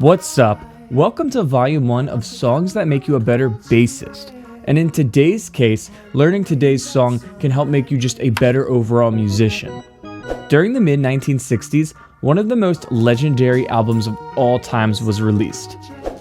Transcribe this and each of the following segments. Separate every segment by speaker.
Speaker 1: What's up? Welcome to Volume 1 of Songs That Make You a Better Bassist. And in today's case, learning today's song can help make you just a better overall musician. During the mid-1960s, one of the most legendary albums of all times was released,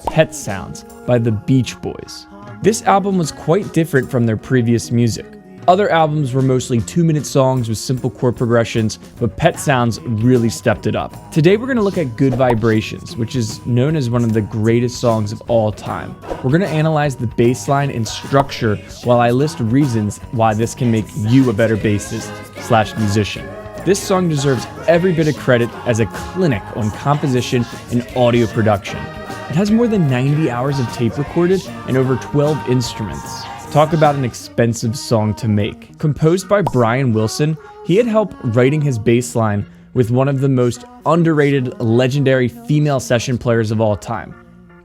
Speaker 1: Pet Sounds by the Beach Boys. This album was quite different from their previous music. Other albums were mostly 2-minute songs with simple chord progressions, but Pet Sounds really stepped it up. Today we're going to look at Good Vibrations, which is known as one of the greatest songs of all time. We're going to analyze the bass line and structure while I list reasons why this can make you a better bassist/musician. This song deserves every bit of credit as a clinic on composition and audio production. It has more than 90 hours of tape recorded and over 12 instruments. Talk about an expensive song to make. Composed by Brian Wilson, he had help writing his bass line with one of the most underrated, legendary female session players of all time,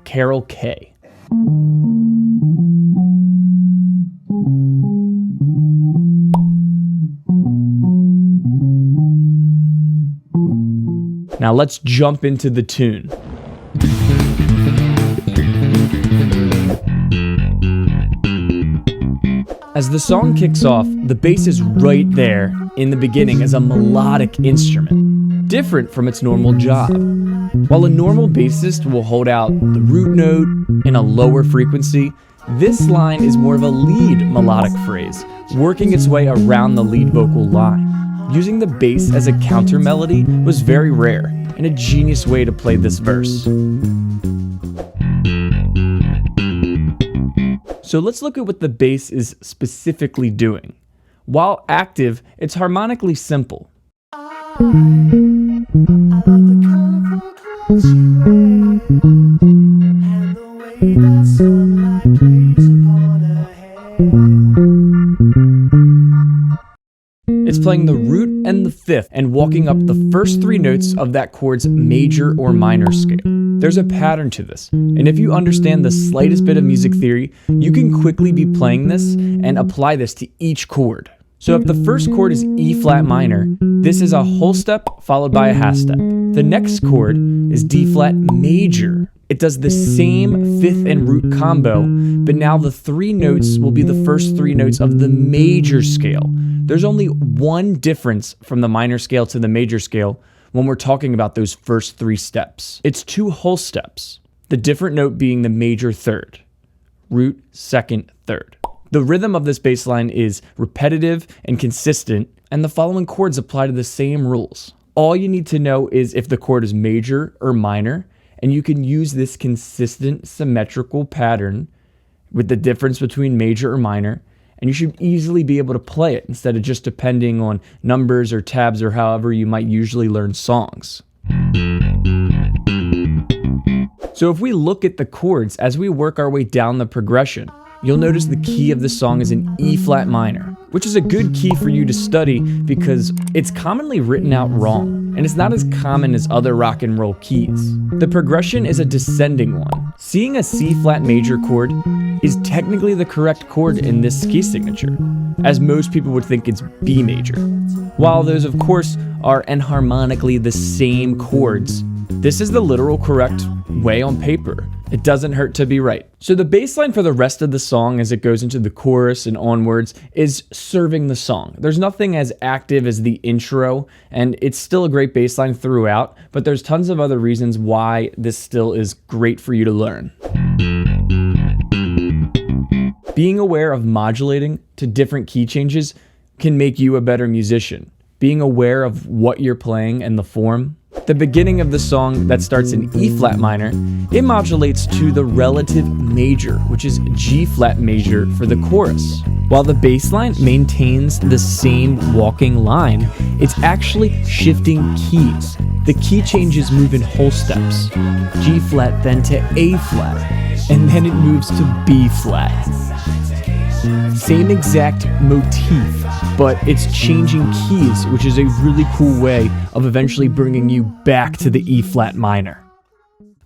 Speaker 1: Carol Kaye. Now let's jump into the tune. As the song kicks off, the bass is right there in the beginning as a melodic instrument, different from its normal job. While a normal bassist will hold out the root note in a lower frequency, this line is more of a lead melodic phrase, working its way around the lead vocal line. Using the bass as a counter melody was very rare and a genius way to play this verse. So let's look at what the bass is specifically doing. While active, it's harmonically simple. It's playing the root and the fifth and walking up the first 3 notes of that chord's major or minor scale. There's a pattern to this, and if you understand the slightest bit of music theory, you can quickly be playing this and apply this to each chord. So if the first chord is E flat minor, this is a whole step followed by a half step. The next chord is D flat major. It does the same fifth and root combo, but now the 3 notes will be the first 3 notes of the major scale. There's only one difference from the minor scale to the major scale when we're talking about those first 3 steps. It's 2 whole steps, the different note being the major third, root second third. The rhythm of this bass line is repetitive and consistent, and the following chords apply to the same rules. All you need to know is if the chord is major or minor, and you can use this consistent symmetrical pattern with the difference between major or minor, and you should easily be able to play it instead of just depending on numbers or tabs or however you might usually learn songs. So if we look at the chords as we work our way down the progression, you'll notice the key of the song is an E flat minor, which is a good key for you to study because it's commonly written out wrong, and it's not as common as other rock and roll keys. The progression is a descending one. Seeing a C flat major chord is technically the correct chord in this key signature, as most people would think it's B major. While those of course are enharmonically the same chords, this is the literal correct way on paper. It doesn't hurt to be right. So the bass line for the rest of the song as it goes into the chorus and onwards is serving the song. There's nothing as active as the intro, and it's still a great bass line throughout, but there's tons of other reasons why this still is great for you to learn. Being aware of modulating to different key changes can make you a better musician. Being aware of what you're playing and the form. The beginning of the song that starts in E flat minor, it modulates to the relative major, which is G flat major for the chorus. While the bass line maintains the same walking line, it's actually shifting keys. The key changes move in whole steps. G flat then to A flat, and then it moves to B flat. Same exact motif, but it's changing keys, which is a really cool way of eventually bringing you back to the E flat minor.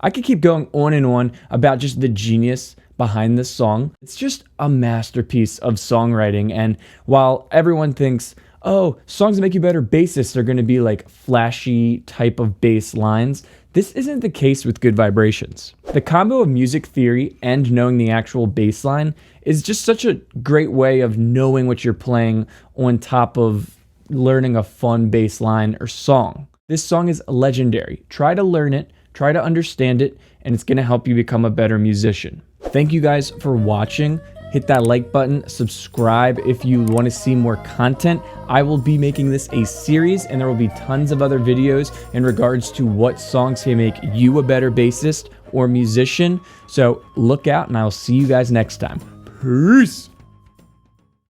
Speaker 1: I could keep going on and on about just the genius behind this song. It's just a masterpiece of songwriting, and while everyone thinks, oh, songs that make you better bassists are going to be like flashy type of bass lines, This isn't the case with good vibrations. The combo of music theory and knowing the actual bass line is just such a great way of knowing what you're playing on top of learning a fun bass line or song. This song is legendary. Try to learn it, try to understand it, and it's going to help you become a better musician. Thank you guys for watching. Hit that like button, subscribe if you want to see more content. I will be making this a series, and there will be tons of other videos in regards to what songs can make you a better bassist or musician. So look out, and I'll see you guys next time. Peace!